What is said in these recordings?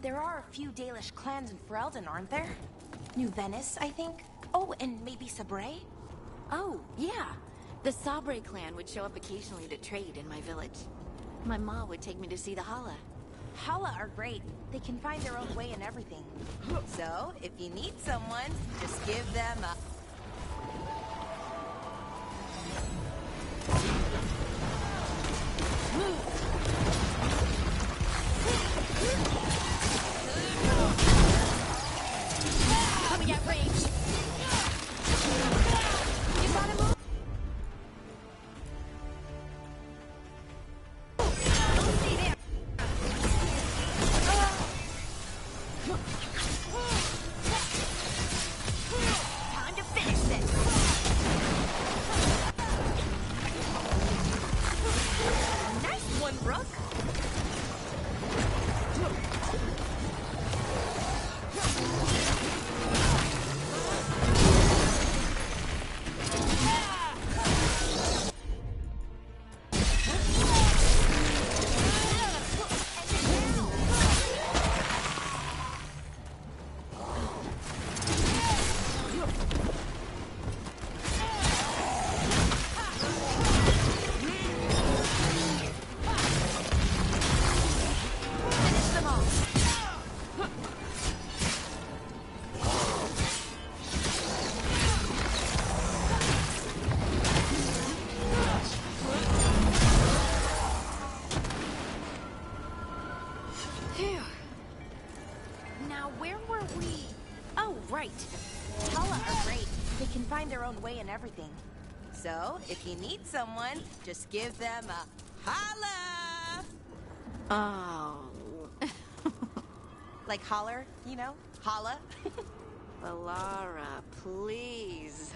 There are a few Dalish clans in Ferelden, aren't there? New Venice, I think. Oh, and maybe Sabre? Oh, yeah. The Sabre clan would show up occasionally to trade in my village. My ma would take me to see the Hala. Hala are great. They can find their own way in everything. So, if you need someone, just give them a... Coming at range. You gotta move. Don't stay there. Time to finish this. Nice one, Brooke! Way and everything. So, if you need someone, just give them a holla! Oh. Like holler, you know? Holla. Alara, please.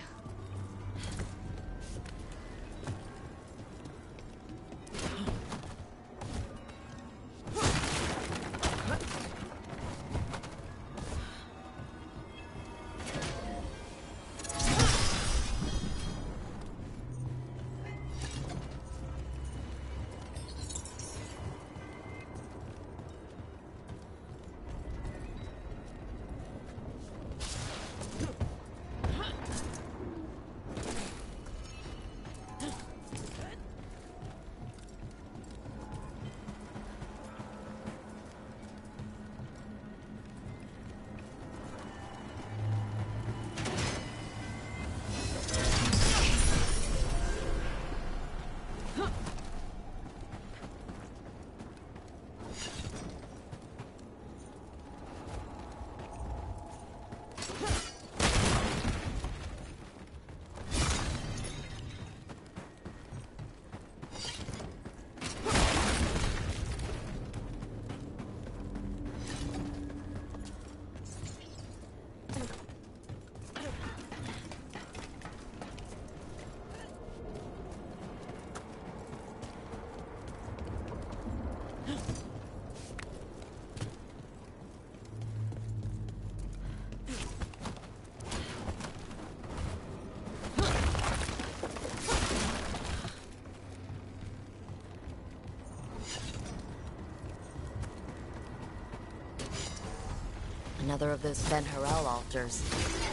Another of those Ben Harel altars.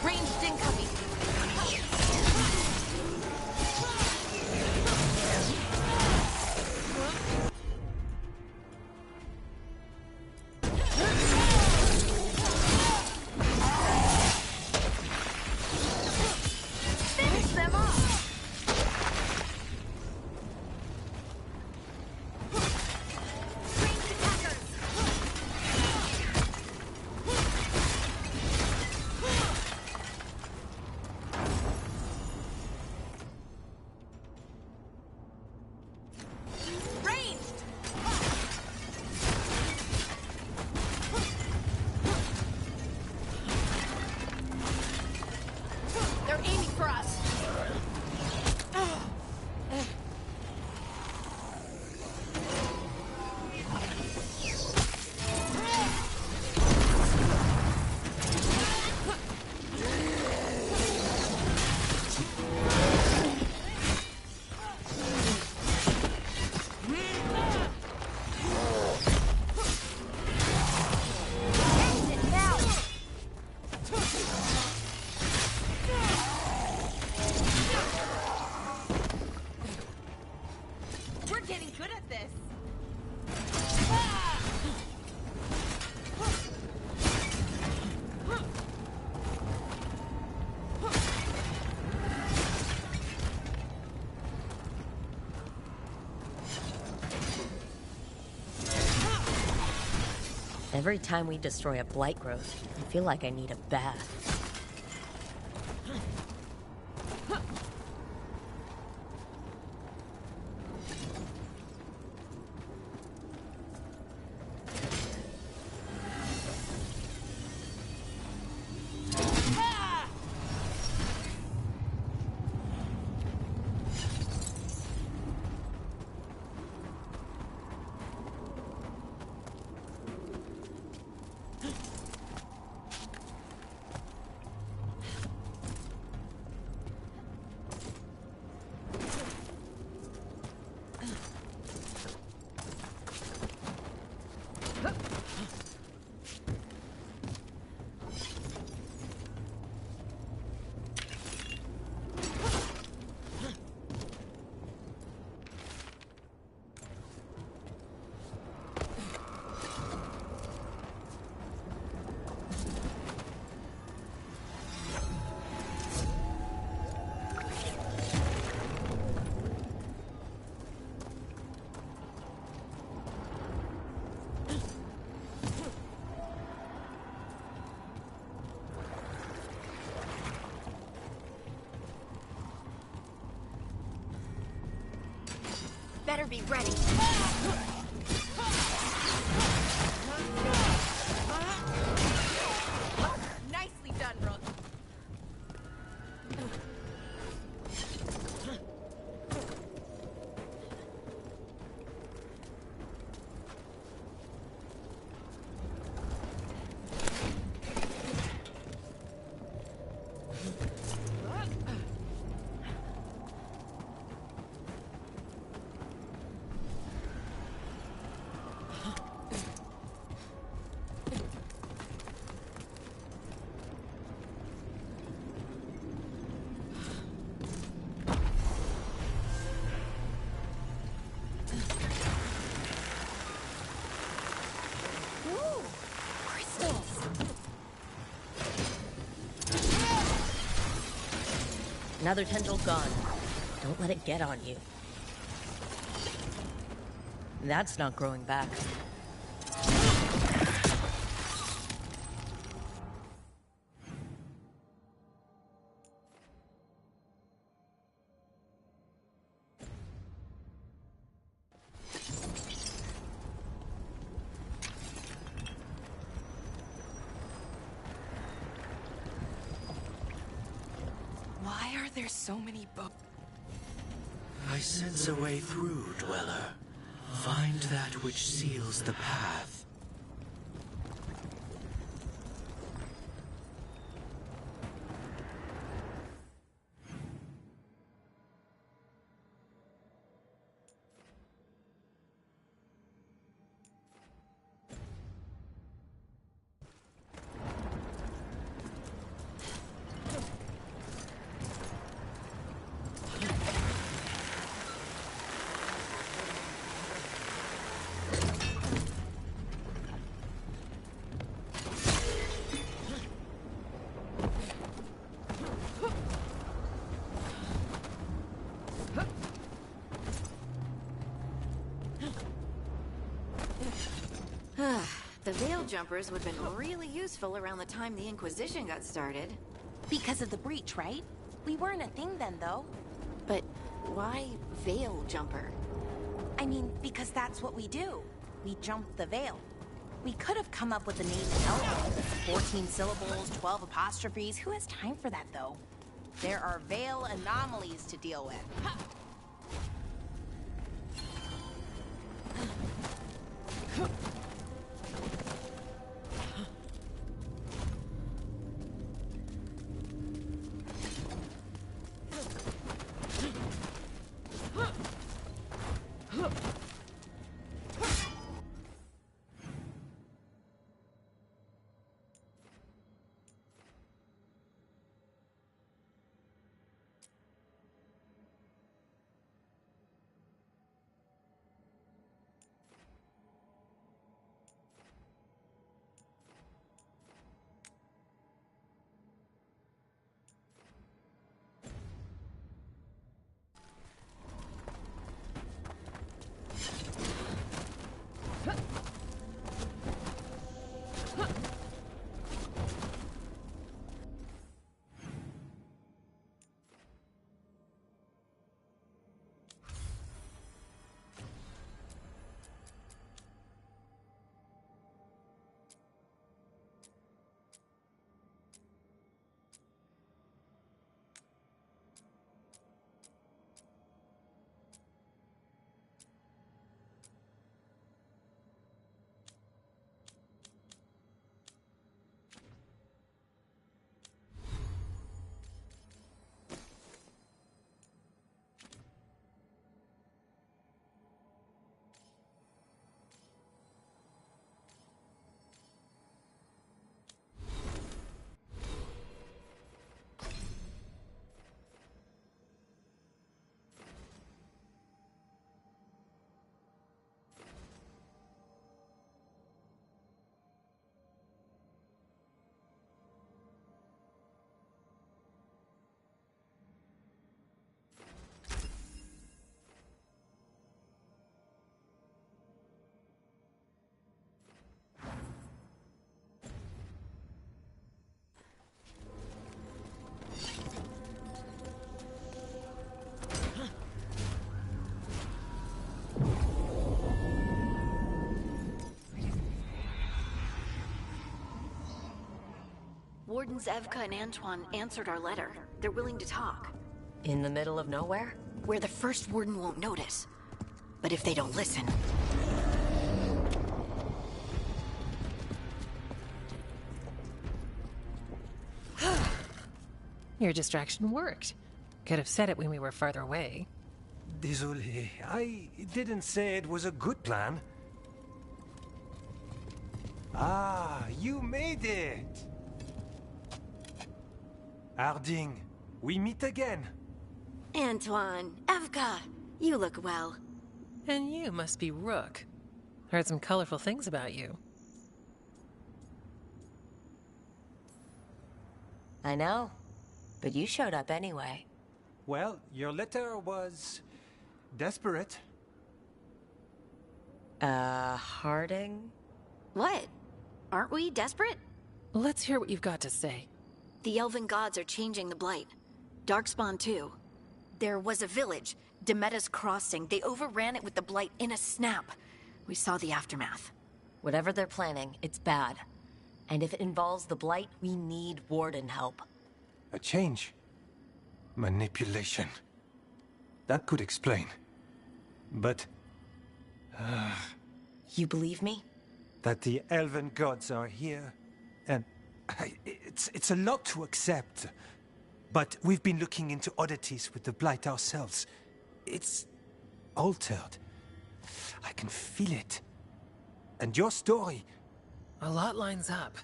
Ranged incoming. Finish them off. Every time we destroy a blight growth, I feel like I need a bath. Better be ready. Nicely done, Rook. Another tendril gone. Don't let it get on you. That's not growing back. Why are there so many books? I sense a way through, Dweller. Find that which seals the path. The Veil Jumpers would have been really useful around the time the Inquisition got started. Because of the breach, right? We weren't a thing then, though. But why Veil Jumper? I mean, because that's what we do. We jump the veil. We could have come up with a name in Elven. 14 syllables, 12 apostrophes. Who has time for that, though? There are veil anomalies to deal with. Ha! Wardens Evka and Antoine answered our letter. They're willing to talk. In the middle of nowhere? Where the first warden won't notice. But if they don't listen... Your distraction worked. Could have said it when we were farther away. Désolé, I didn't say it was a good plan. Ah, you made it! Harding, we meet again. Antoine, Evka, you look well. And you must be Rook. Heard some colorful things about you. I know. But you showed up anyway. Well, your letter was... desperate. Harding? What? Aren't we desperate? Let's hear what you've got to say. The elven gods are changing the Blight. Darkspawn too. There was a village, Demetta's Crossing. They overran it with the Blight in a snap. We saw the aftermath. Whatever they're planning, it's bad. And if it involves the Blight, we need Warden help. A change. Manipulation. That could explain. But... You believe me? that the elven gods are here, and... it's a lot to accept. But we've been looking into oddities with the Blight ourselves. It's... altered. I can feel it. And your story... A lot lines up.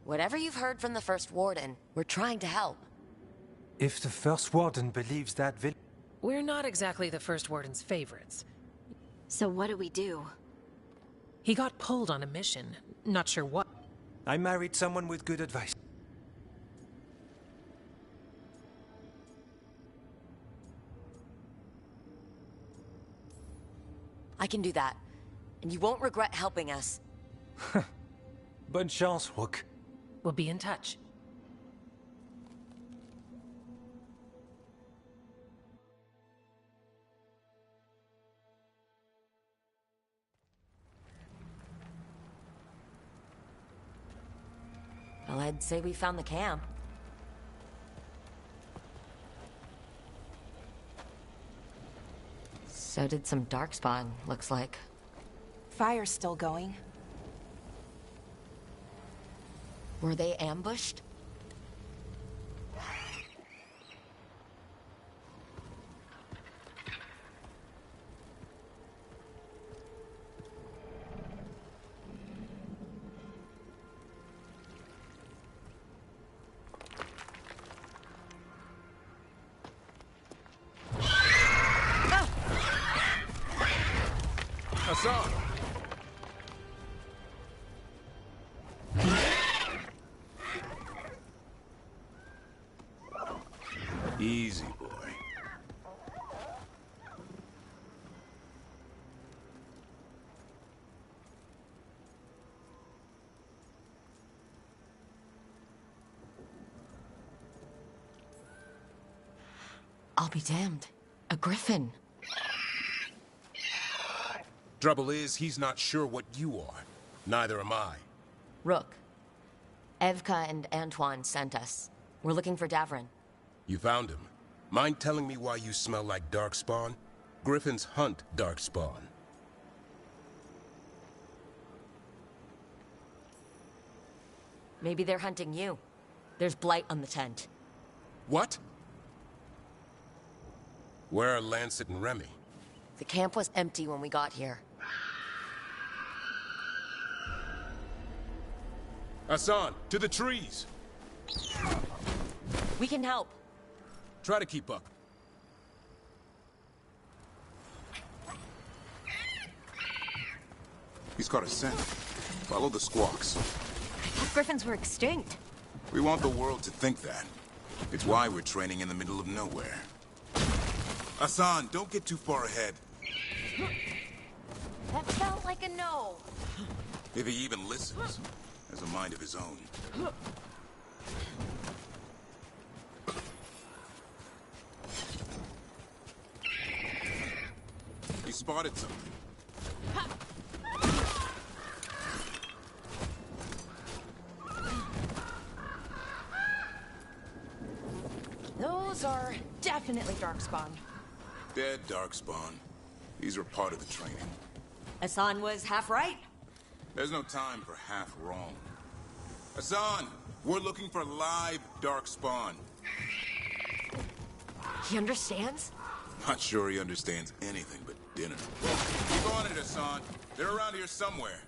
Whatever you've heard from the First Warden, we're trying to help. If the First Warden believes that We're not exactly the First Warden's favorites. So what do we do? He got pulled on a mission. Not sure what. I married someone with good advice. I can do that. And you won't regret helping us. Bonne chance, Rook. We'll be in touch. Well, I'd say we found the camp. So did some Darkspawn, looks like. Fire's still going. Were they ambushed? Hassan! Easy, boy. I'll be damned. A griffin. Trouble is, he's not sure what you are. Neither am I. Rook. Evka and Antoine sent us. We're looking for Davrin. You found him. Mind telling me why you smell like Darkspawn? Griffins hunt Darkspawn. Maybe they're hunting you. There's blight on the tent. What? Where are Lancet and Remy? The camp was empty when we got here. Hassan, to the trees! We can help. Try to keep up. He's got a scent. Follow the squawks. I thought griffins were extinct. We want the world to think that. It's why we're training in the middle of nowhere. Hassan, don't get too far ahead. That felt like a no. If he even listens, has a mind of his own. He spotted something. Those are definitely Darkspawn. Dead Darkspawn. These are part of the training. Hassan was half right. There's no time for half wrong. Hassan, we're looking for live Darkspawn. He understands? Not sure he understands anything but dinner. Keep on it, Hassan. They're around here somewhere.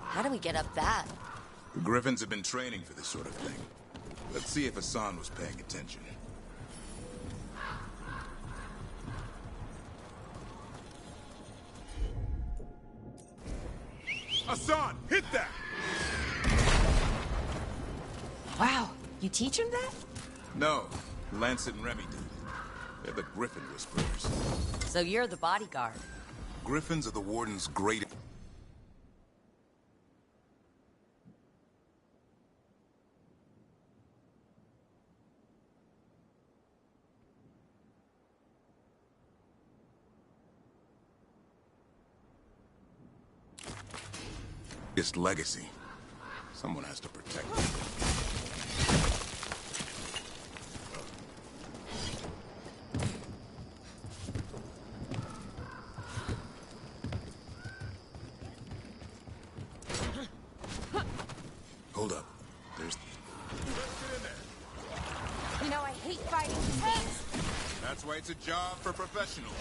How do we get up that? The Griffins have been training for this sort of thing. Let's see if Hassan was paying attention. Hassan, hit that! Wow, you teach him that? No, Lancet and Remy did it. They're the Griffin Whisperers. So you're the bodyguard. Griffins are the Warden's greatest... legacy. Someone has to protect it. Hold up. There's... You know, I hate fighting these things. That's why it's a job for professionals.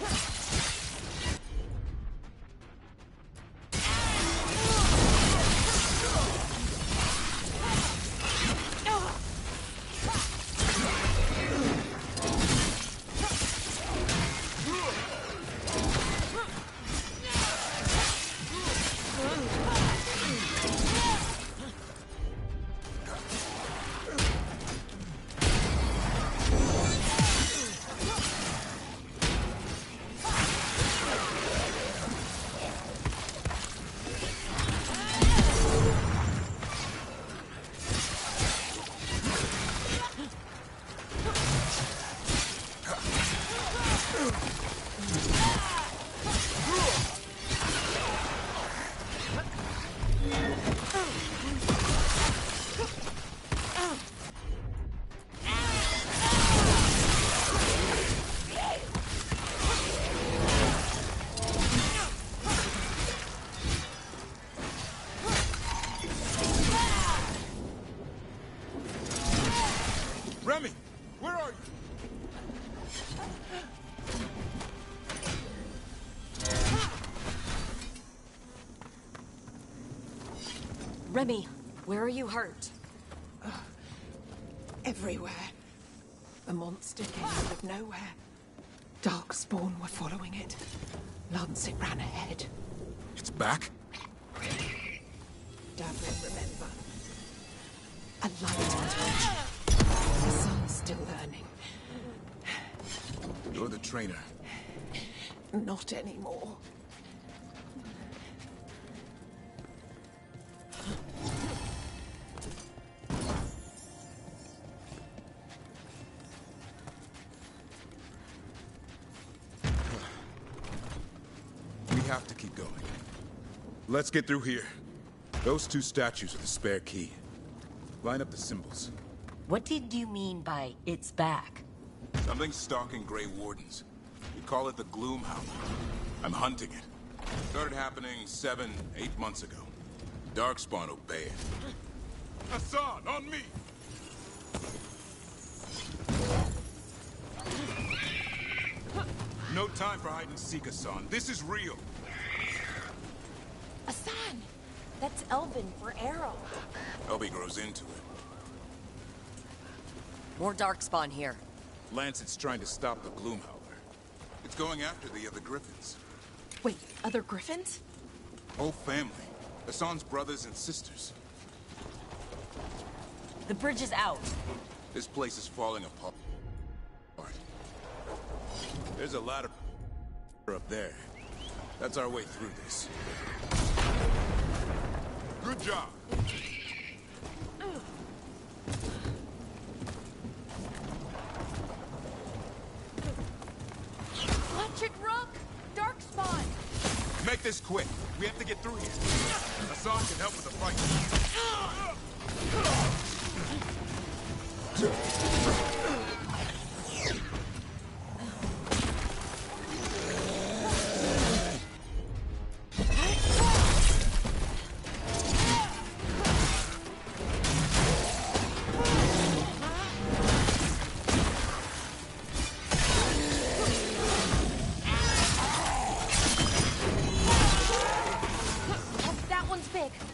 Remy, where are you? Remy, where are you hurt? Everywhere. The monster came out of nowhere. Darkspawn were following it. Lancet ran ahead. It's back? Dad will remember. A light touch. The son's still learning. You're the trainer. Not anymore. We have to keep going. Let's get through here. Those two statues are the spare key. Line up the symbols. What did you mean by it's back? Something's stalking Grey Wardens. We call it the Gloomhound. I'm hunting it. Started happening 7, 8 months ago. Darkspawn obey it. Hassan, on me! No time for hide and seek, Hassan. This is real. Hassan! That's Elven for arrow. Elby grows into it. More Darkspawn here. Lancet's trying to stop the Gloomhowler. It's going after the other Griffins. Wait, other Griffins? Whole family. Hassan's brothers and sisters. The bridge is out. This place is falling apart. There's a ladder. Up there. That's our way through this. Good job. Watch it, Rook! Darkspawn! Make this quick. We have to get through here. Hassan can help with the fight.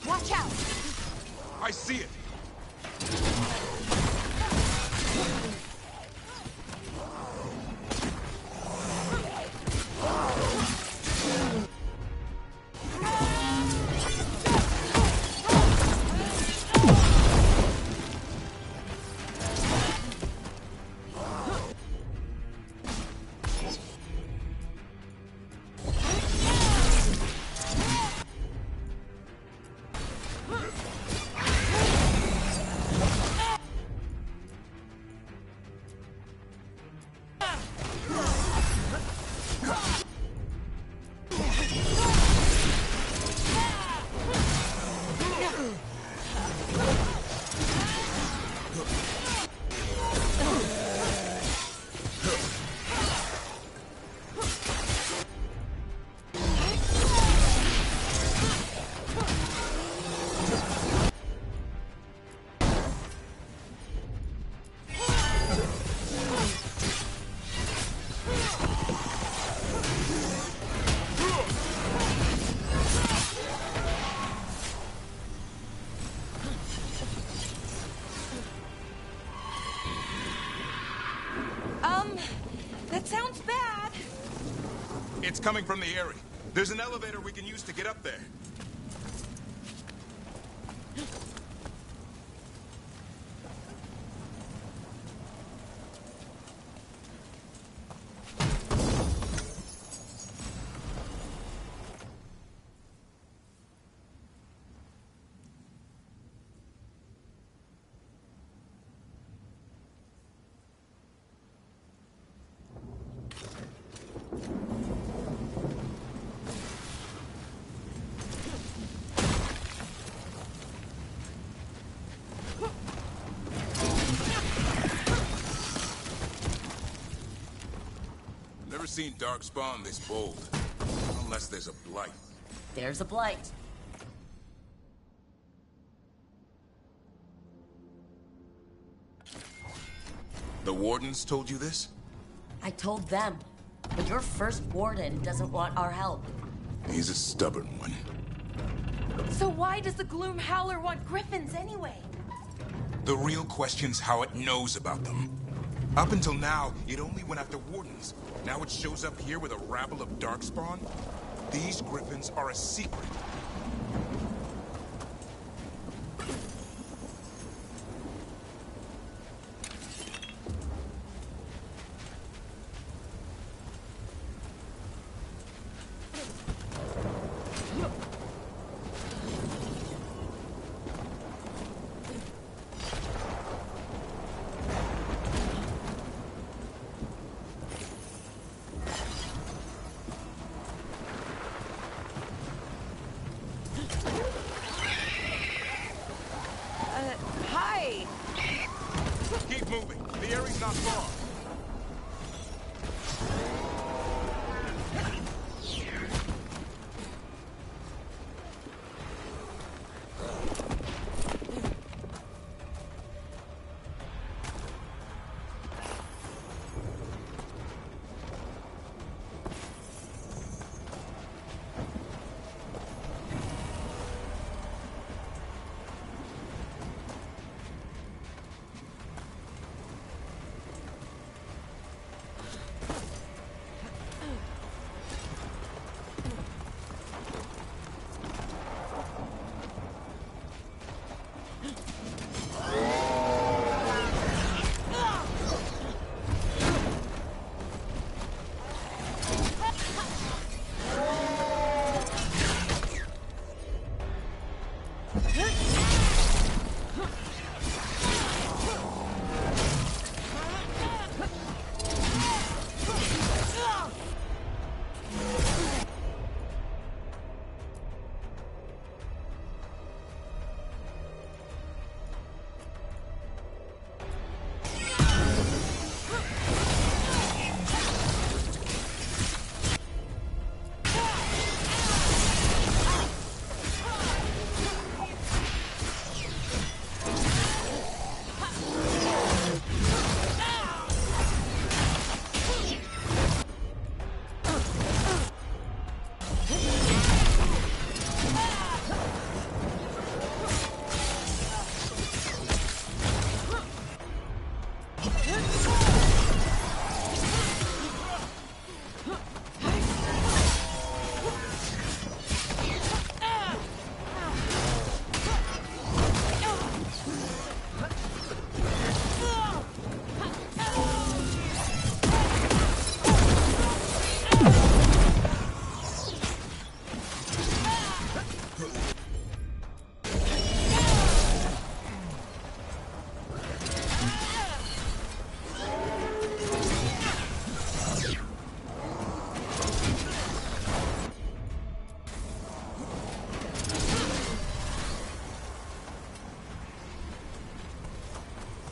Watch out! I see it. That sounds bad. It's coming from the area. There's an elevator we can use to get up there. Never seen Darkspawn this bold. Unless there's a blight. There's a blight. The wardens told you this? I told them. But your first warden doesn't want our help. He's a stubborn one. So why does the Gloom Howler want griffins anyway? The real question's how it knows about them. Up until now, it only went after wardens. Now it shows up here with a rabble of Darkspawn? These griffins are a secret.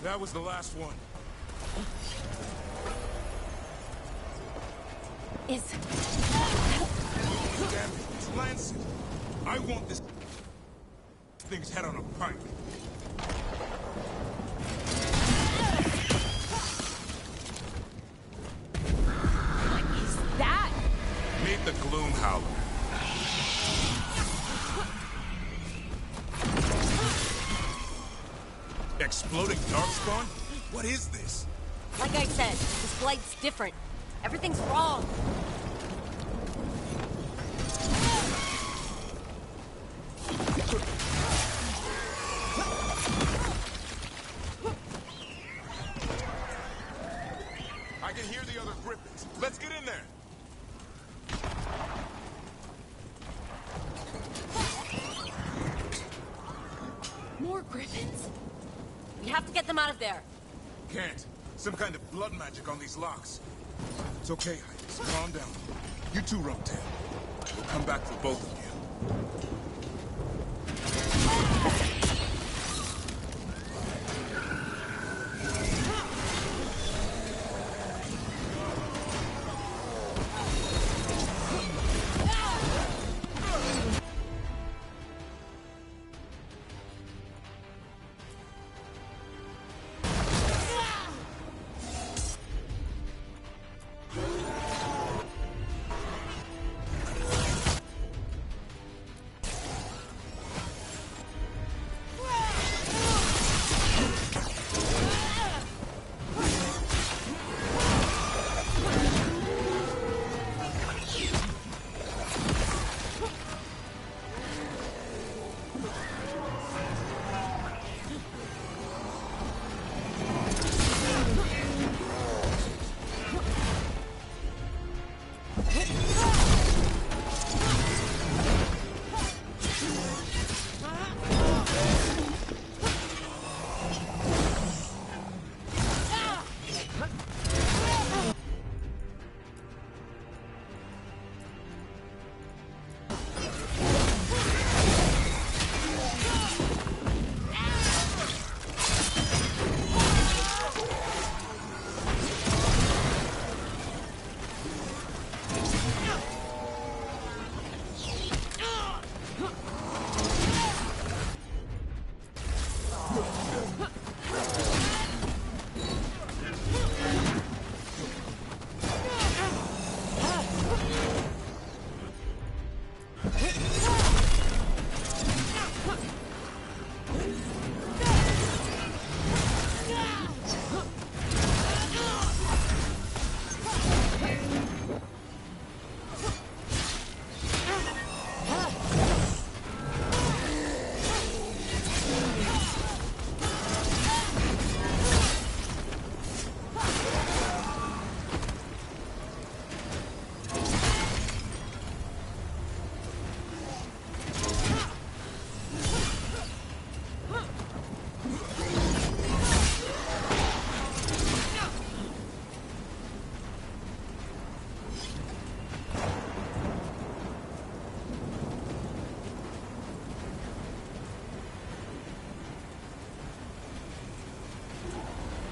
That was the last one. Damn it, it's Lancet. I want this thing's head on a pike. What is that? Meet the Gloom Howler. Exploding Darkspawn? What is this? Like I said, this blight's different. Everything's wrong. I can hear the other Griffins. Let's get in there. More griffins? We have to get them out of there. Can't. Some kind of blood magic on these locks. It's okay, Highness. Calm down. You too, Rumtail. We'll come back for both of you.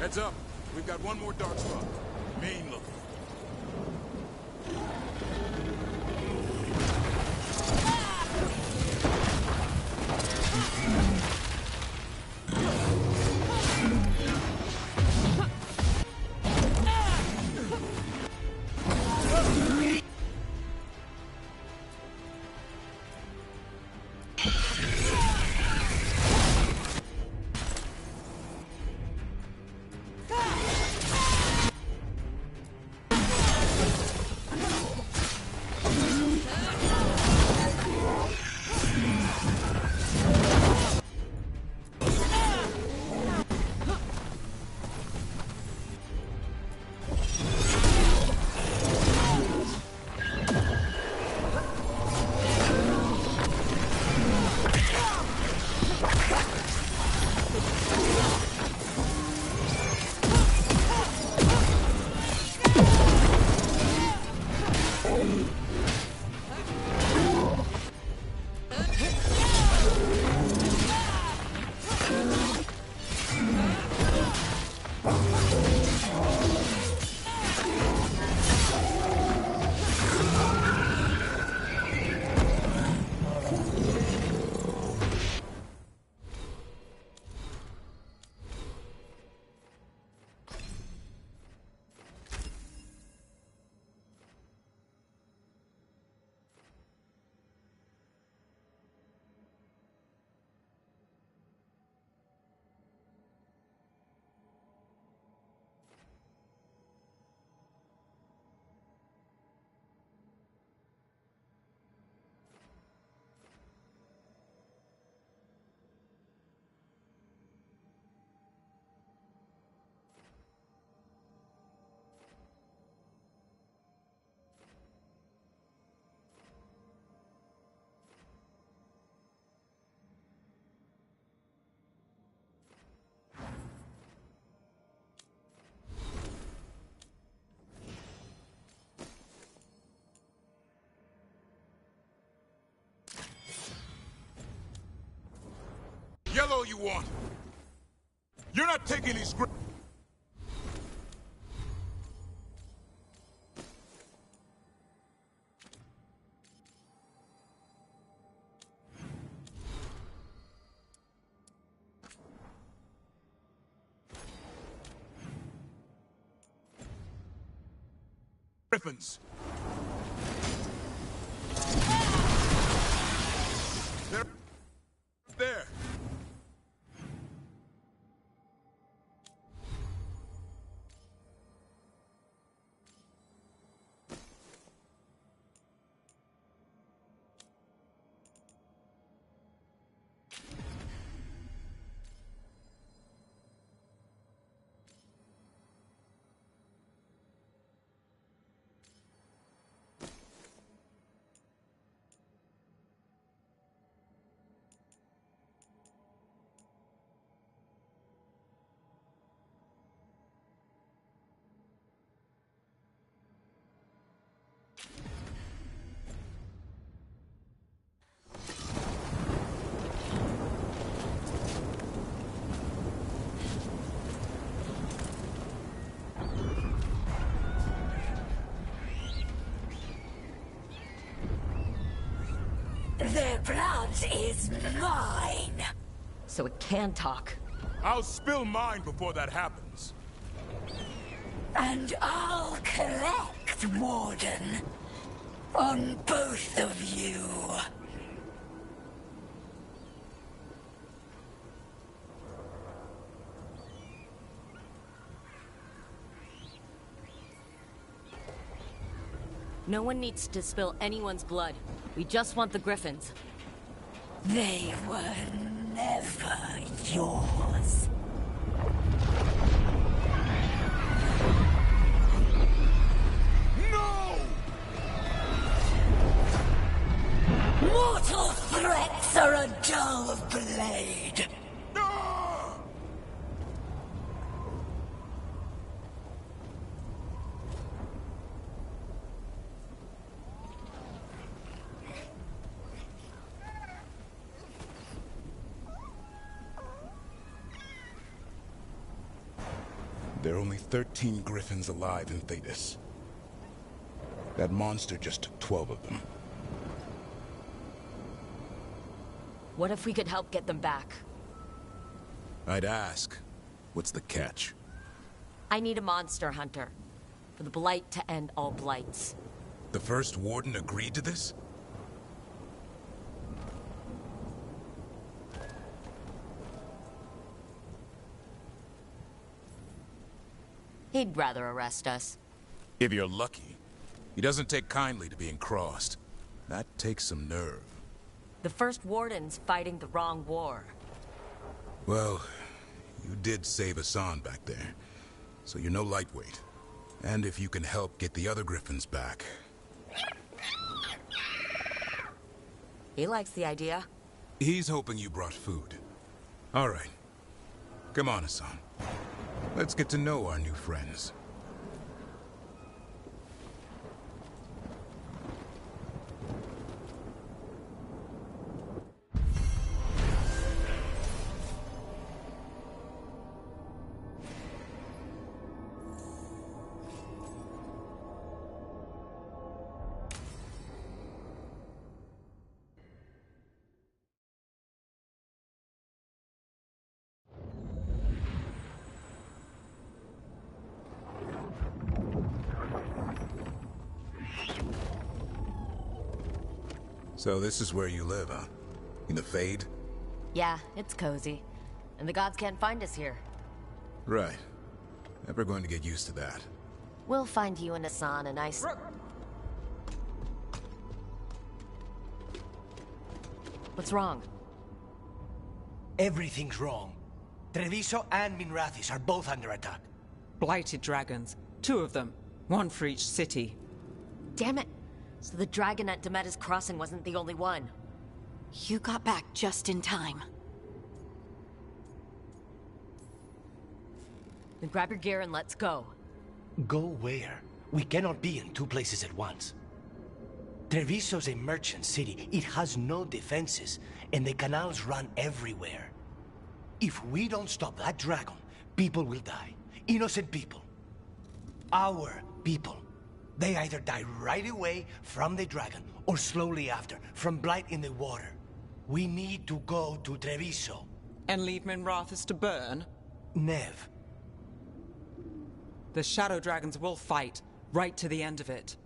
Heads up. We've got one more dark spot. Mean looking. Yellow you want. You're not taking these scripts. Griffins. They're there. Their blood is mine. So it can talk. I'll spill mine before that happens. And I'll collect, Warden. On both of you. No one needs to spill anyone's blood. We just want the Griffins. They were never yours. No! Mortal threats are a dull blade. There are only 13 griffins alive in Thetis. That monster just took 12 of them. What if we could help get them back? I'd ask, what's the catch? I need a monster hunter. For the Blight to end all blights. The first warden agreed to this? He'd rather arrest us. If you're lucky. He doesn't take kindly to being crossed. That takes some nerve. The first warden's fighting the wrong war. Well, you did save Hassan back there, so you're no lightweight. And if you can help get the other griffins back... He likes the idea. He's hoping you brought food. All right. Come on, Hassan. Let's get to know our new friends. So this is where you live, huh? In the Fade? Yeah, it's cozy. And the gods can't find us here. Right. Never going to get used to that. We'll find you and Hassan a nice... What's wrong? Everything's wrong. Treviso and Minrathis are both under attack. Blighted dragons. 2 of them. 1 for each city. Damn it! So the dragon at Demeter's Crossing wasn't the only one. You got back just in time. Then grab your gear and let's go. Go where? We cannot be in 2 places at once. Treviso's a merchant city. It has no defenses, and the canals run everywhere. If we don't stop that dragon, people will die. Innocent people. Our people. They either die right away from the dragon, or slowly after, from blight in the water. We need to go to Treviso. And leave Minrathis to burn? Nev. The Shadow Dragons will fight, right to the end of it.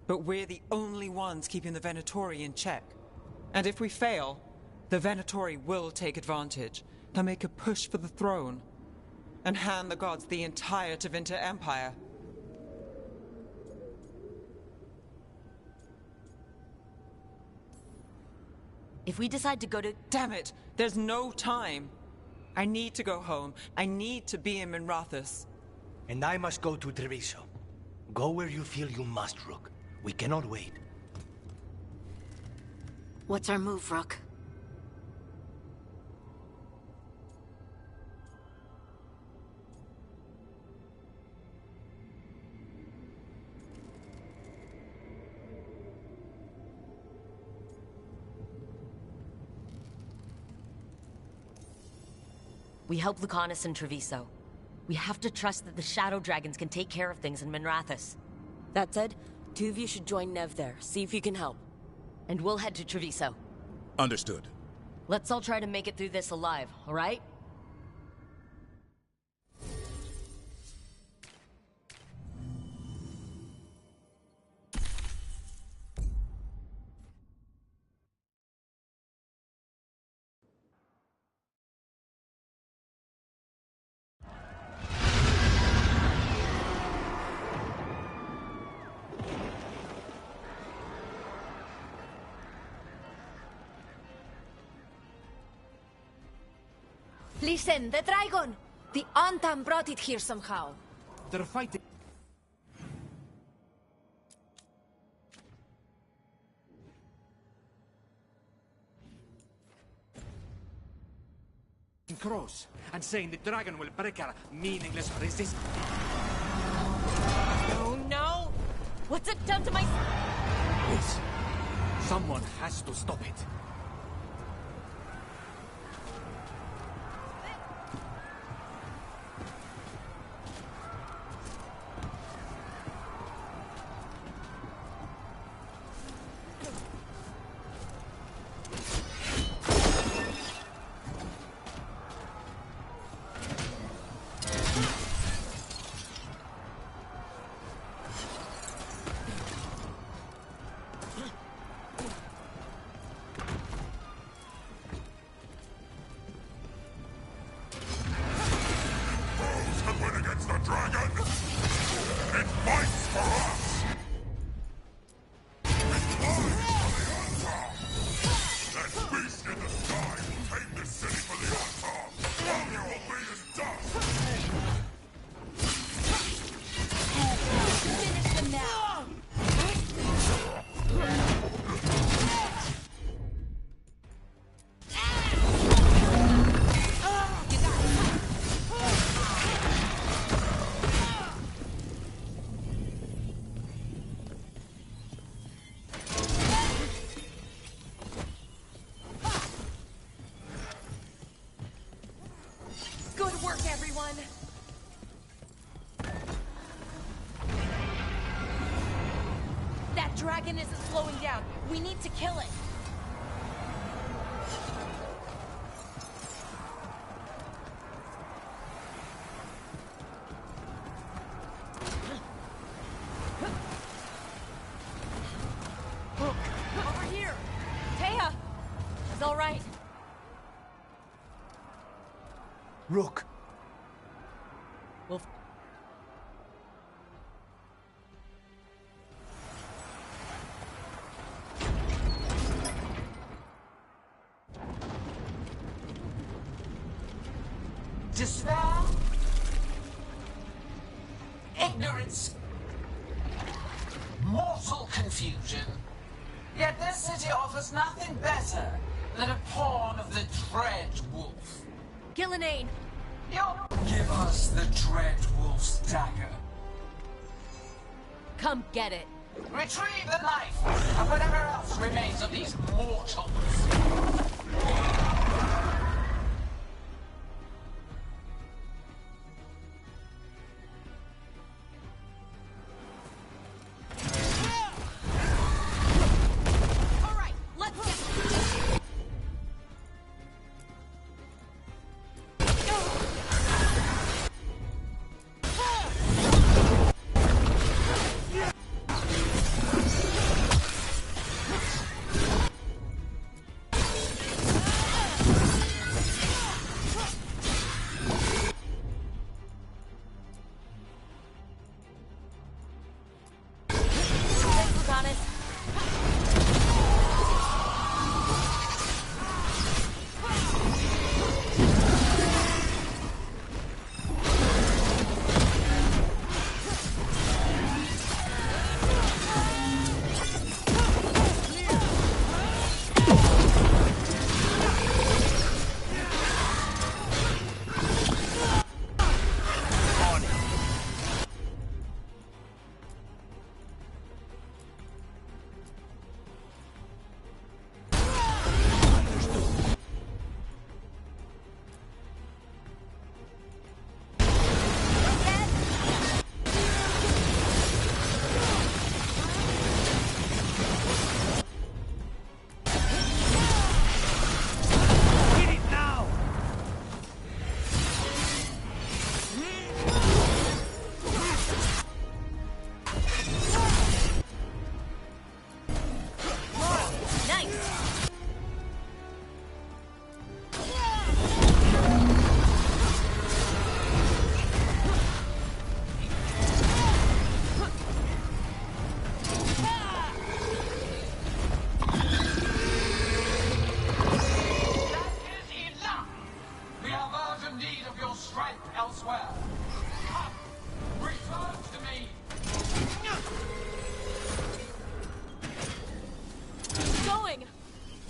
But we're the only ones keeping the Venatori in check. And if we fail, the Venatori will take advantage. They'll make a push for the throne, and hand the gods the entire Tevinter Empire. If we decide to go to... Damn it! There's no time! I need to go home. I need to be in Minrathis. And I must go to Treviso. Go where you feel you must, Rook. We cannot wait. What's our move, Rook? We help Lucanus and Treviso. We have to trust that the Shadow Dragons can take care of things in Minrathis. That said, 2 of you should join Nev there, see if you can help. And we'll head to Treviso. Understood. Let's all try to make it through this alive, all right? Listen, the dragon! The Antam brought it here somehow. They're fighting. Cross and saying the dragon will break our meaningless resistance. Oh no! What's it done to my... Please, someone has to stop it. work, everyone! That dragon isn't slowing down. We need to kill it. Over here! Taya! It's all right. Rook. We'll... Despair, ignorance, mortal confusion. Yet this city offers nothing better than a pawn of the Dread Wolf. Gillenane! Give us the Dread Wolf's dagger. Come get it. Retrieve the knife and whatever else remains of these mortals.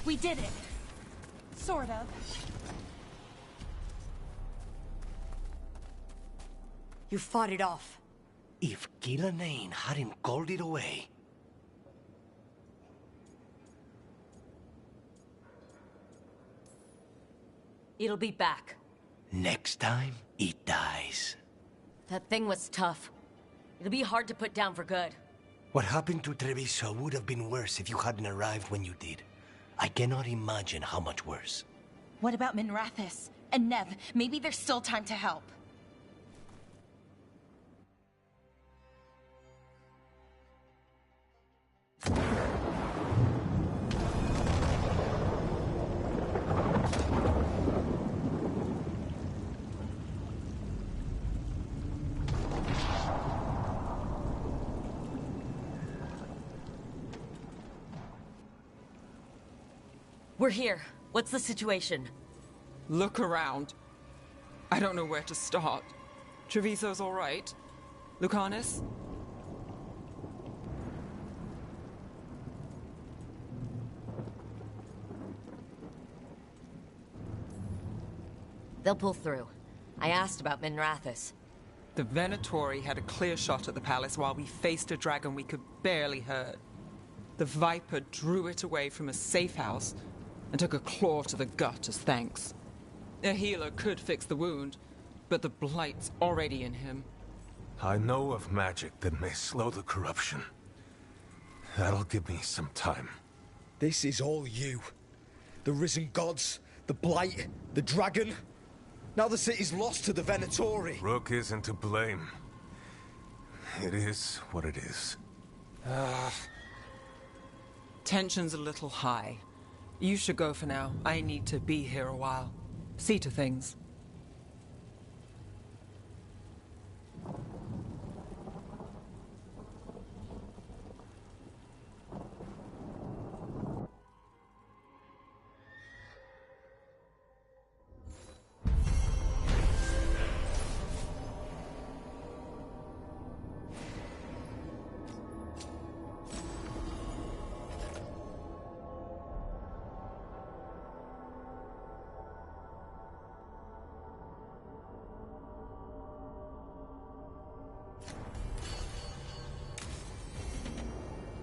We did it. Sort of. You fought it off. If Gillenane hadn't called it away... It'll be back. Next time, it dies. That thing was tough. It'll be hard to put down for good. What happened to Treviso would have been worse if you hadn't arrived when you did. I cannot imagine how much worse. What about Minrathous? And Nev? Maybe there's still time to help. We're here. What's the situation? Look around. I don't know where to start. Treviso's all right. Lucanus? They'll pull through. I asked about Minrathous. The Venatori had a clear shot at the palace while we faced a dragon we could barely hurt. The Viper drew it away from a safe house and took a claw to the gut as thanks. A healer could fix the wound, but the Blight's already in him. I know of magic that may slow the corruption. That'll give me some time. This is all you. The risen gods, the Blight, the dragon. Now the city's lost to the Venatori. Rook isn't to blame. It is what it is. Tension's a little high. You should go for now. I need to be here a while. See to things.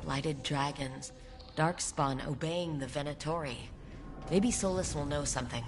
Blighted dragons, Darkspawn obeying the Venatori. Maybe Solus will know something.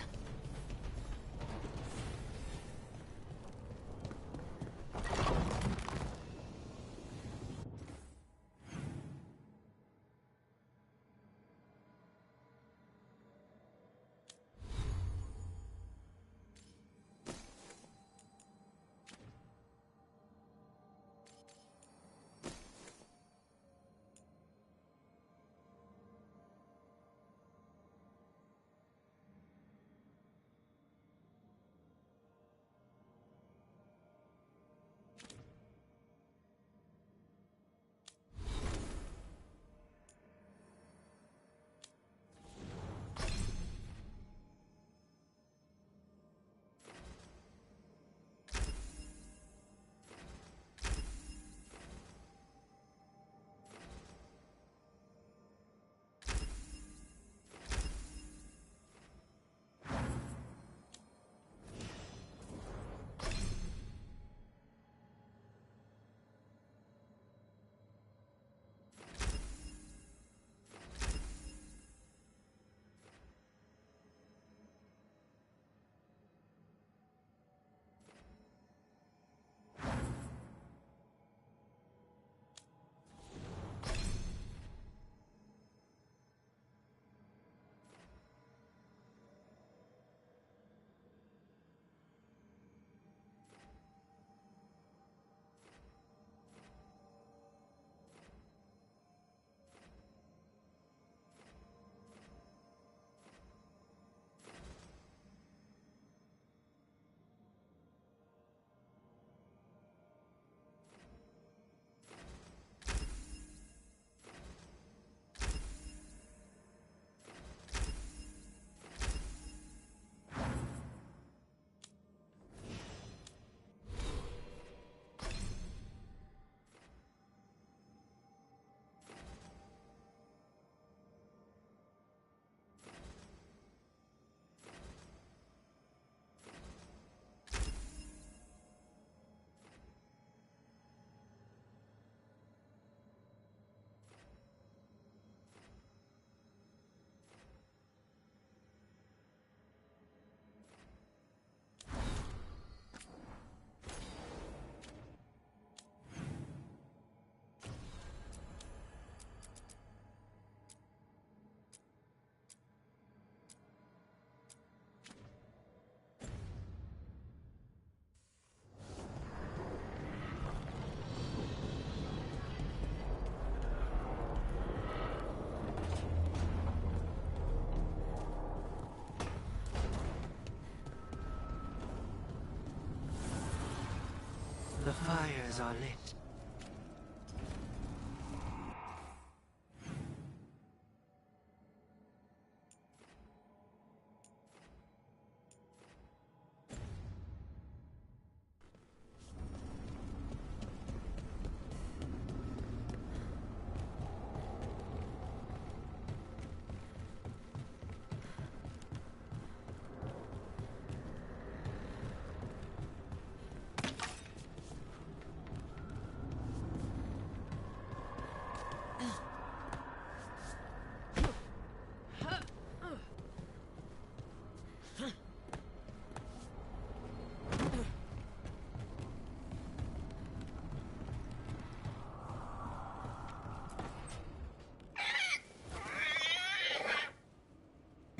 The fires are lit.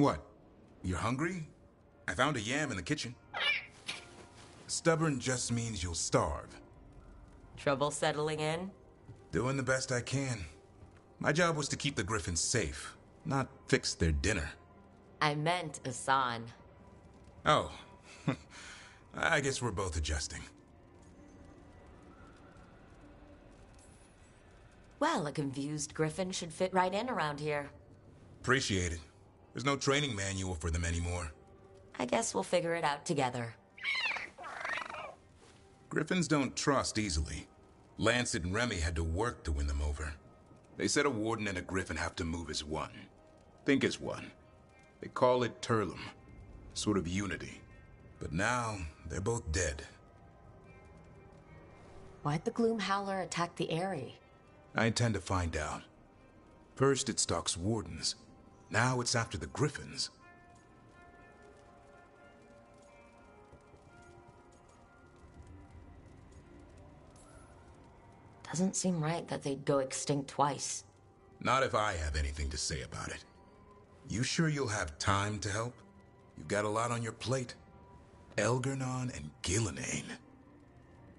What? You're hungry? I found a yam in the kitchen. Stubborn just means you'll starve. Trouble settling in? Doing the best I can. My job was to keep the Griffins safe, not fix their dinner. I meant ģਫ਼ōᴛᴟ. Oh. I guess we're both adjusting. Well, a confused griffin should fit right in around here. Appreciate it. There's no training manual for them anymore. I guess we'll figure it out together. Griffins don't trust easily. Lancet and Remy had to work to win them over. They said a warden and a griffin have to move as one. Think as one. They call it Turlum. Sort of unity. But now, they're both dead. Why'd the Gloom Howler attack the Eyrie? I intend to find out. First it stalks wardens. Now it's after the Griffins. Doesn't seem right that they'd go extinct twice. Not if I have anything to say about it. You sure you'll have time to help? You've got a lot on your plate. Elgar'nan and Gillenane.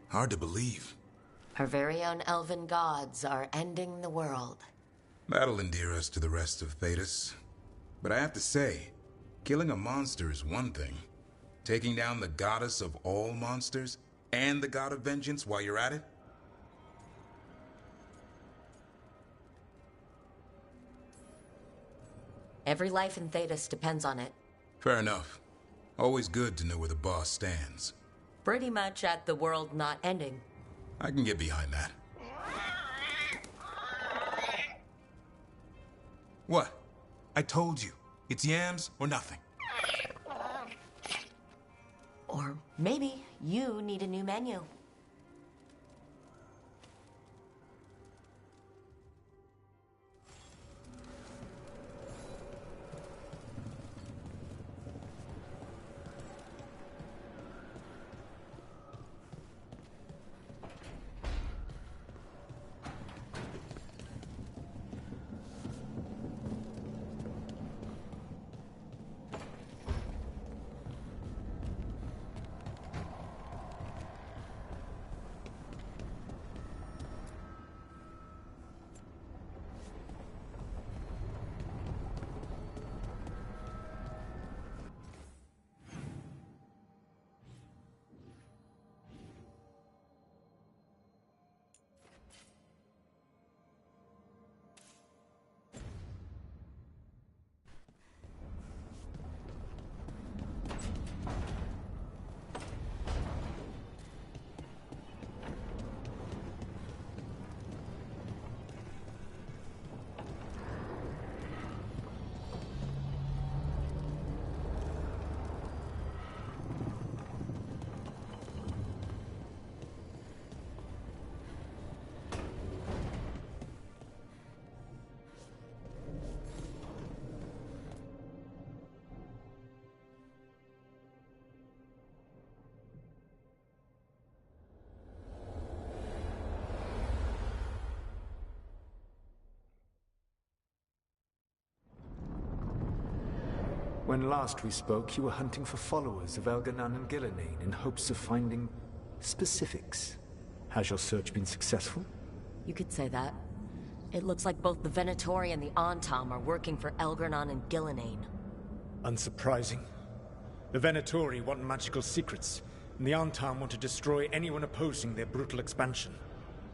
Hard to believe. Our very own elven gods are ending the world. That'll endear us to the rest of Thedas. But I have to say, killing a monster is one thing. Taking down the goddess of all monsters and the god of vengeance while you're at it? Every life in Thedas depends on it. Fair enough. Always good to know where the boss stands. Pretty much at the world not ending. I can get behind that. What? I told you. It's yams or nothing. Or maybe you need a new menu. When last we spoke, you were hunting for followers of Elgar'nan and Gillenane in hopes of finding specifics. Has your search been successful? You could say that. It looks like both the Venatori and the Antam are working for Elgar'nan and Gillenane. Unsurprising. The Venatori want magical secrets, and the Antam want to destroy anyone opposing their brutal expansion.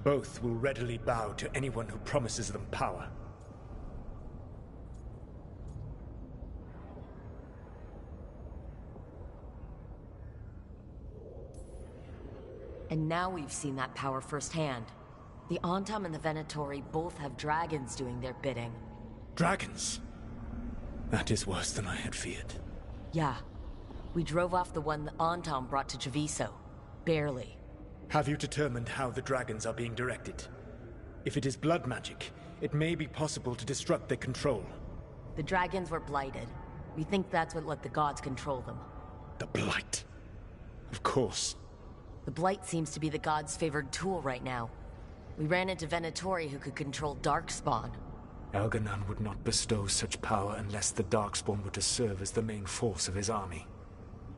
Both will readily bow to anyone who promises them power. And now we've seen that power firsthand. The Antam and the Venatori both have dragons doing their bidding. Dragons? That is worse than I had feared. Yeah. We drove off the one the Antam brought to ģeForce. Barely. Have you determined how the dragons are being directed? If it is blood magic, it may be possible to disrupt their control. The dragons were blighted. We think that's what let the gods control them. The blight. Of course. The blight seems to be the gods' favored tool right now. We ran into Venatori who could control Darkspawn. Elganon would not bestow such power unless the Darkspawn were to serve as the main force of his army.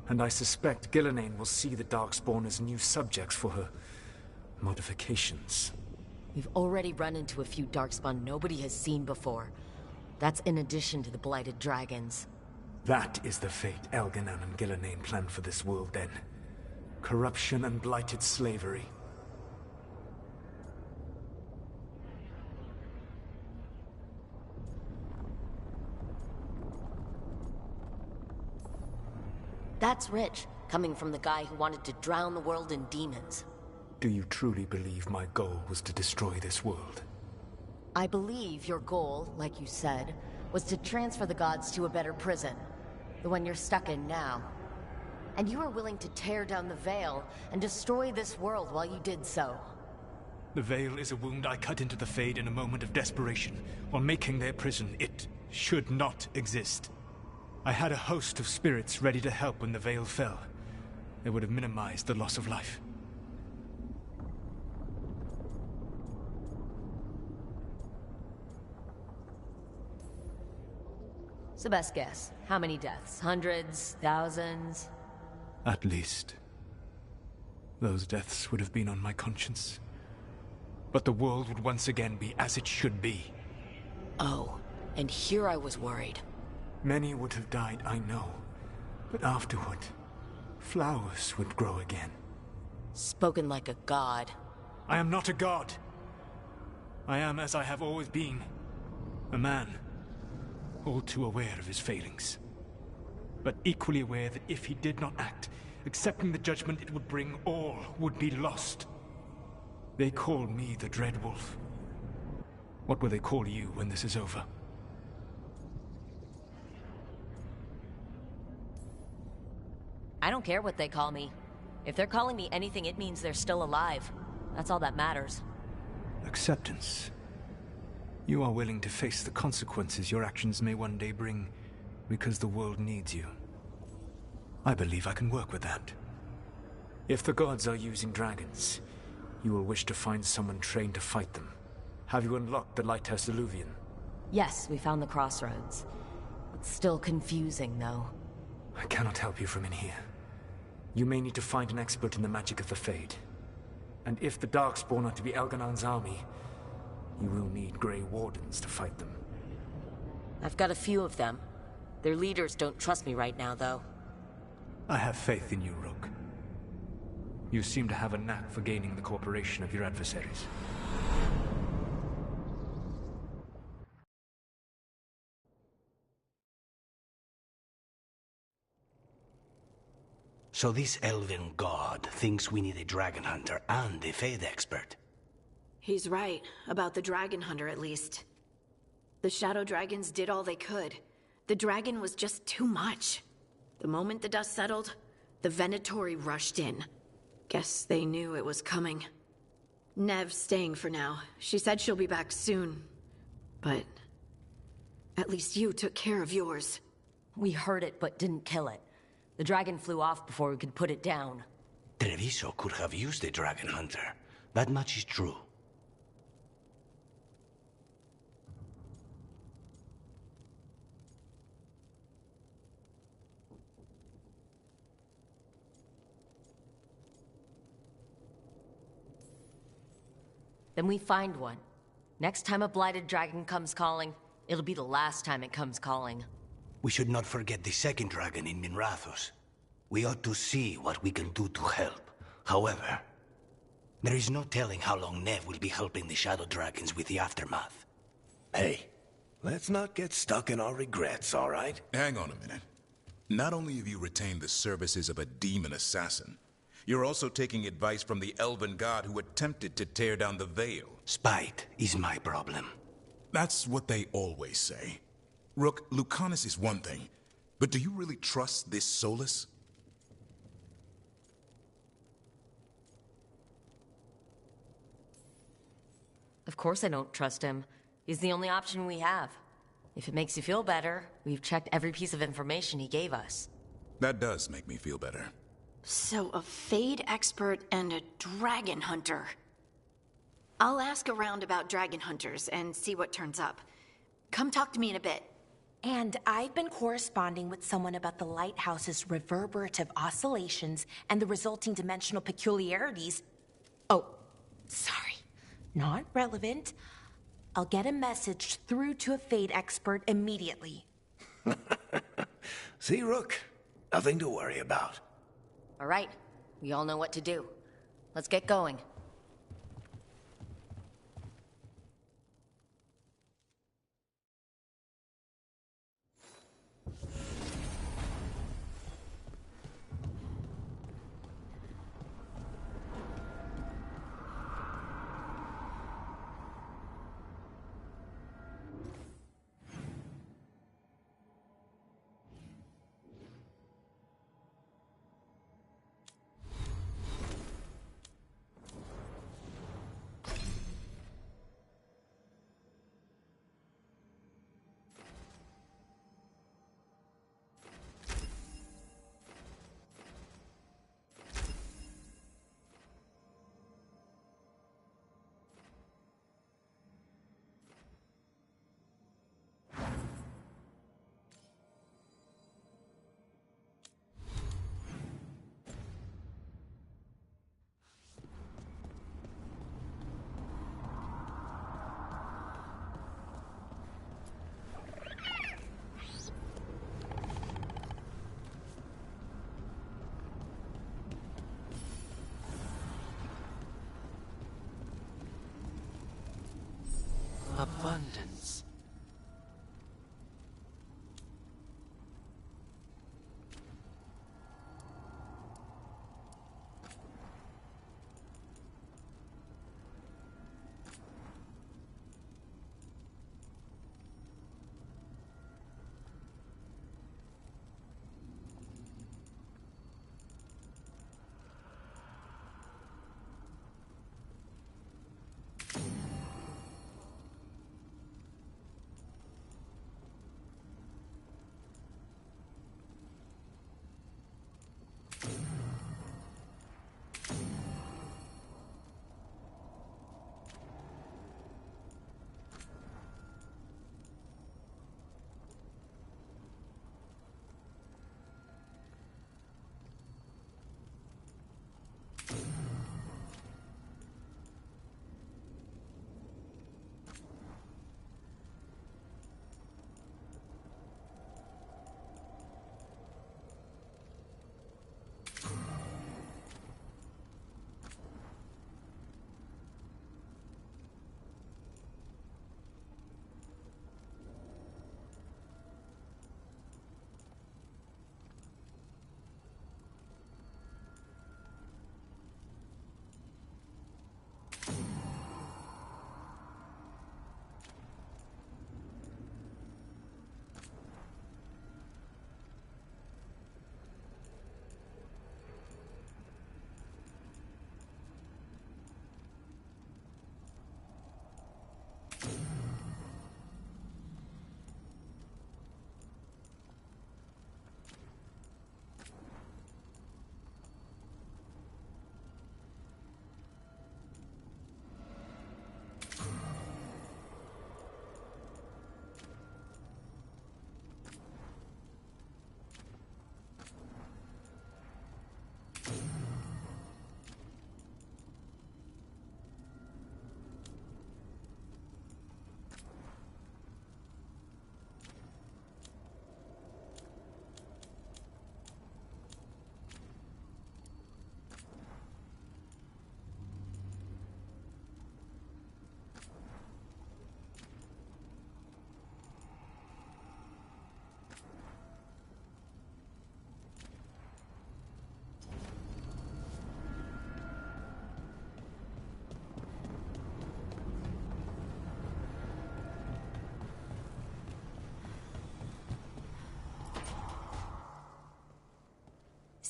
And I suspect Ghilanane will see the Darkspawn as new subjects for her modifications. We've already run into a few Darkspawn nobody has seen before. That's in addition to the Blighted Dragons. That is the fate Elganon and Ghilanane planned for this world then. Corruption and blighted slavery. That's rich, coming from the guy who wanted to drown the world in demons. Do you truly believe my goal was to destroy this world? I believe your goal, like you said, was to transfer the gods to a better prison. The one you're stuck in now. And you were willing to tear down the Veil and destroy this world while you did so. The Veil is a wound I cut into the Fade in a moment of desperation, while making their prison. It should not exist. I had a host of spirits ready to help when the Veil fell. It would have minimized the loss of life. So best guess, how many deaths? Hundreds? Thousands? At least. Those deaths would have been on my conscience. But the world would once again be as it should be. Oh, and here I was worried. Many would have died, I know. But afterward, flowers would grow again. Spoken like a god. I am not a god. I am as I have always been. A man. All too aware of his failings. But equally aware that if he did not act, accepting the judgment it would bring, all would be lost. They call me the Dread Wolf. What will they call you when this is over? I don't care what they call me. If they're calling me anything, it means they're still alive. That's all that matters. Acceptance. You are willing to face the consequences your actions may one day bring, because the world needs you. I believe I can work with that. If the gods are using dragons, you will wish to find someone trained to fight them. Have you unlocked the Lighthouse Illuvian? Yes, we found the crossroads. It's still confusing, though. I cannot help you from in here. You may need to find an expert in the magic of the Fade. And if the Darkspawn are to be Elganon's army, you will need Grey Wardens to fight them. I've got a few of them. Their leaders don't trust me right now, though. I have faith in you, Rook. You seem to have a knack for gaining the cooperation of your adversaries. So this elven god thinks we need a dragon hunter and a Fade expert. He's right, about the dragon hunter at least. The shadow dragons did all they could. The dragon was just too much. The moment the dust settled, the Venatori rushed in. Guess they knew it was coming. Nev's staying for now. She said she'll be back soon. But at least you took care of yours. We heard it, but didn't kill it. The dragon flew off before we could put it down. Treviso could have used a dragon hunter. That much is true. Then we find one. Next time a blighted dragon comes calling, it'll be the last time it comes calling. We should not forget the second dragon in Minrathos. We ought to see what we can do to help. However, there is no telling how long Nev will be helping the Shadow Dragons with the aftermath. Hey, let's not get stuck in our regrets, all right? Hang on a minute. Not only have you retained the services of a demon assassin, you're also taking advice from the elven god who attempted to tear down the Veil. Spite is my problem. That's what they always say. Rook, Lucanus is one thing, but do you really trust this Solus? Of course I don't trust him. He's the only option we have. If it makes you feel better, we've checked every piece of information he gave us. That does make me feel better. So a Fade expert and a dragon hunter. I'll ask around about dragon hunters and see what turns up. Come talk to me in a bit. And I've been corresponding with someone about the lighthouse's reverberative oscillations and the resulting dimensional peculiarities. Oh, sorry. Not relevant. I'll get a message through to a Fade expert immediately. See, Rook? Nothing to worry about. All right. We all know what to do. Let's get going. Abundance.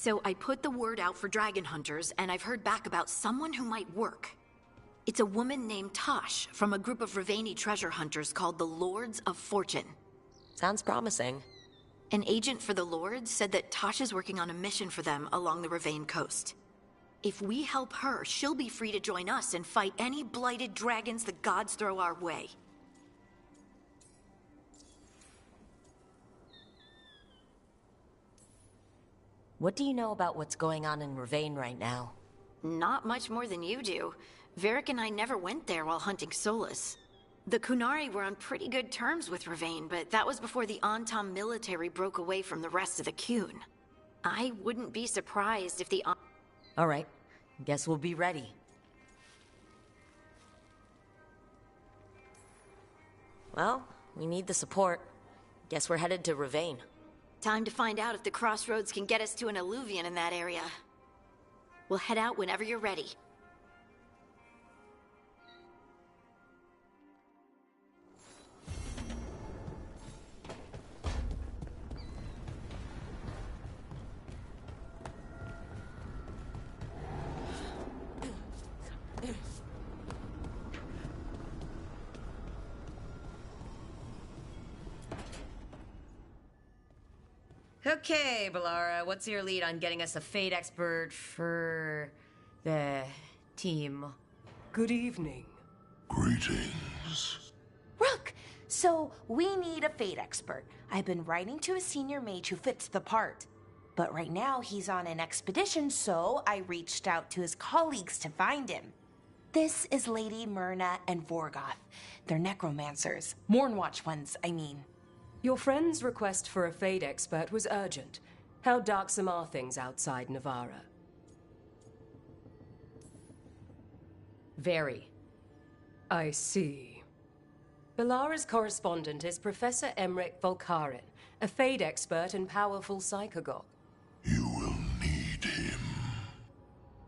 So I put the word out for dragon hunters, and I've heard back about someone who might work. It's a woman named Tosh from a group of Rivaini treasure hunters called the Lords of Fortune. Sounds promising. An agent for the Lords said that Tosh is working on a mission for them along the Rivain coast. If we help her, she'll be free to join us and fight any blighted dragons the gods throw our way. What do you know about what's going on in Ravane right now? Not much more than you do. Varric and I never went there while hunting Solus. The Kunari were on pretty good terms with Ravane, but that was before the Antam military broke away from the rest of the Kun. I wouldn't be surprised if the Alright, guess we'll be ready. Well, we need the support. Guess we're headed to Ravane. Time to find out if the crossroads can get us to an alluvion in that area. We'll head out whenever you're ready. Okay, Balara, what's your lead on getting us a Fate expert for the team? Good evening. Greetings. Rook, so we need a Fate expert. I've been writing to a senior mage who fits the part. But right now he's on an expedition, so I reached out to his colleagues to find him. This is Lady Myrna and Vorgoth. They're necromancers. Mournwatch ones, I mean. Your friend's request for a Fade expert was urgent. How darksome are things outside Navarra? Very. I see. Balara's correspondent is Professor Emmerich Volkaren, a Fade expert and powerful psychagogue. You will need him.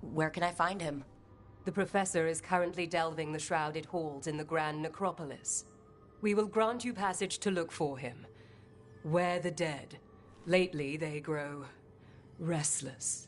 Where can I find him? The professor is currently delving the shrouded halls in the Grand Necropolis. We will grant you passage to look for him. Where the dead. Lately they grow restless.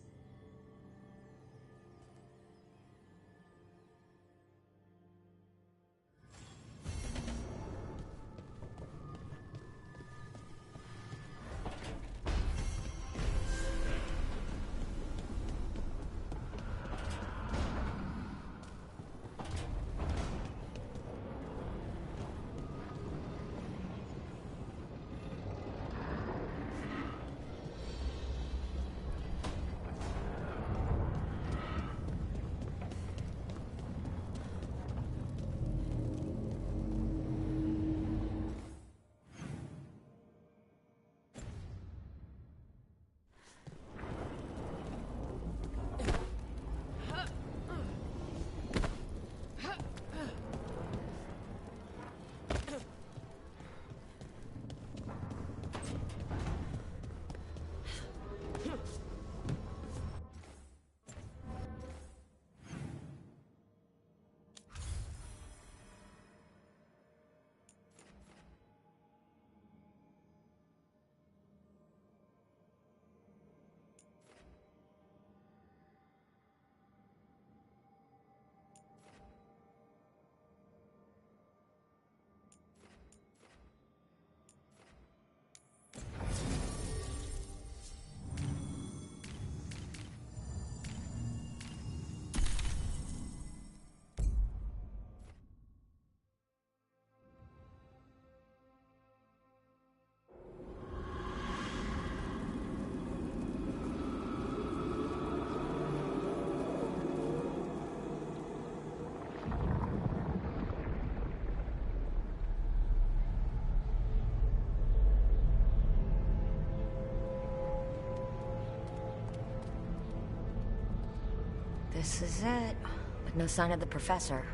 This is it. But no sign of the professor.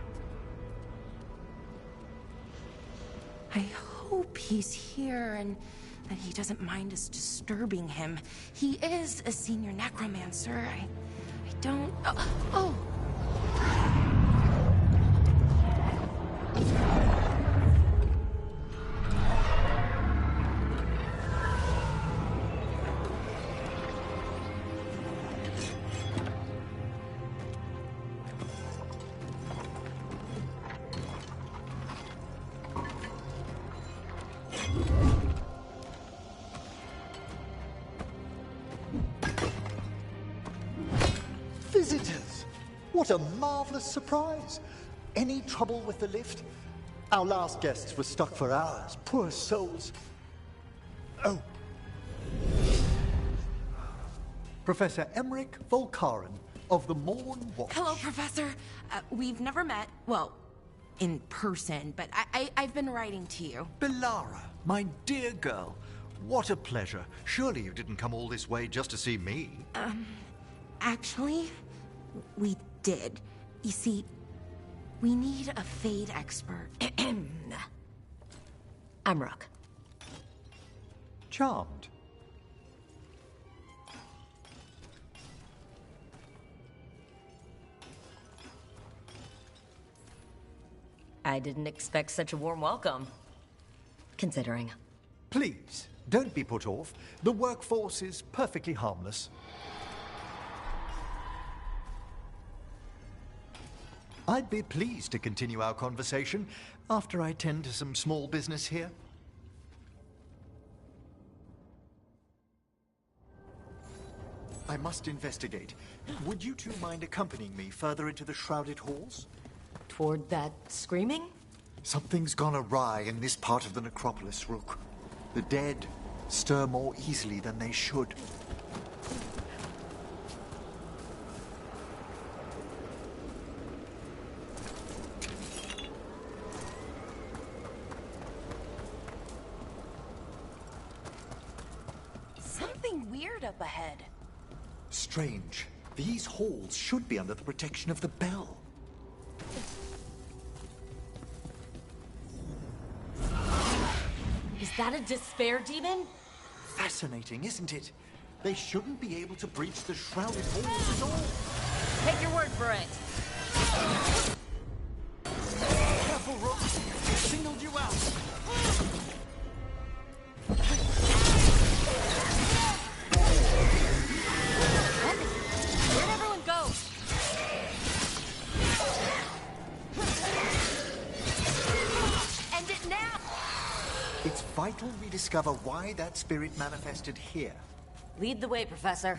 I hope he's here and that he doesn't mind us disturbing him. He is a senior necromancer. I don't... Oh! Visitors! What a marvelous surprise! Any trouble with the lift? Our last guests were stuck for hours. Poor souls. Oh. Professor Emmerich Volkaren of the Morn Watch. Hello, Professor. We've never met, well, in person, but I've been writing to you. Belara, my dear girl. What a pleasure. Surely you didn't come all this way just to see me. Actually, we did. You see, we need a Fade expert. I'm Rook. Charmed. I didn't expect such a warm welcome. Considering. Please, don't be put off. The workforce is perfectly harmless. I'd be pleased to continue our conversation after I tend to some small business here. I must investigate. Would you two mind accompanying me further into the shrouded halls? Toward that screaming? Something's gone awry in this part of the necropolis, Rook. The dead stir more easily than they should. Something weird up ahead. Strange. These halls should be under the protection of the bell. Is that a despair demon? Fascinating, isn't it? They shouldn't be able to breach the shrouded halls at all. Take your word for it. Careful, Rook. Singled you out. Where'd everyone go? End it now! It's vital we discover why that spirit manifested here. Lead the way, Professor.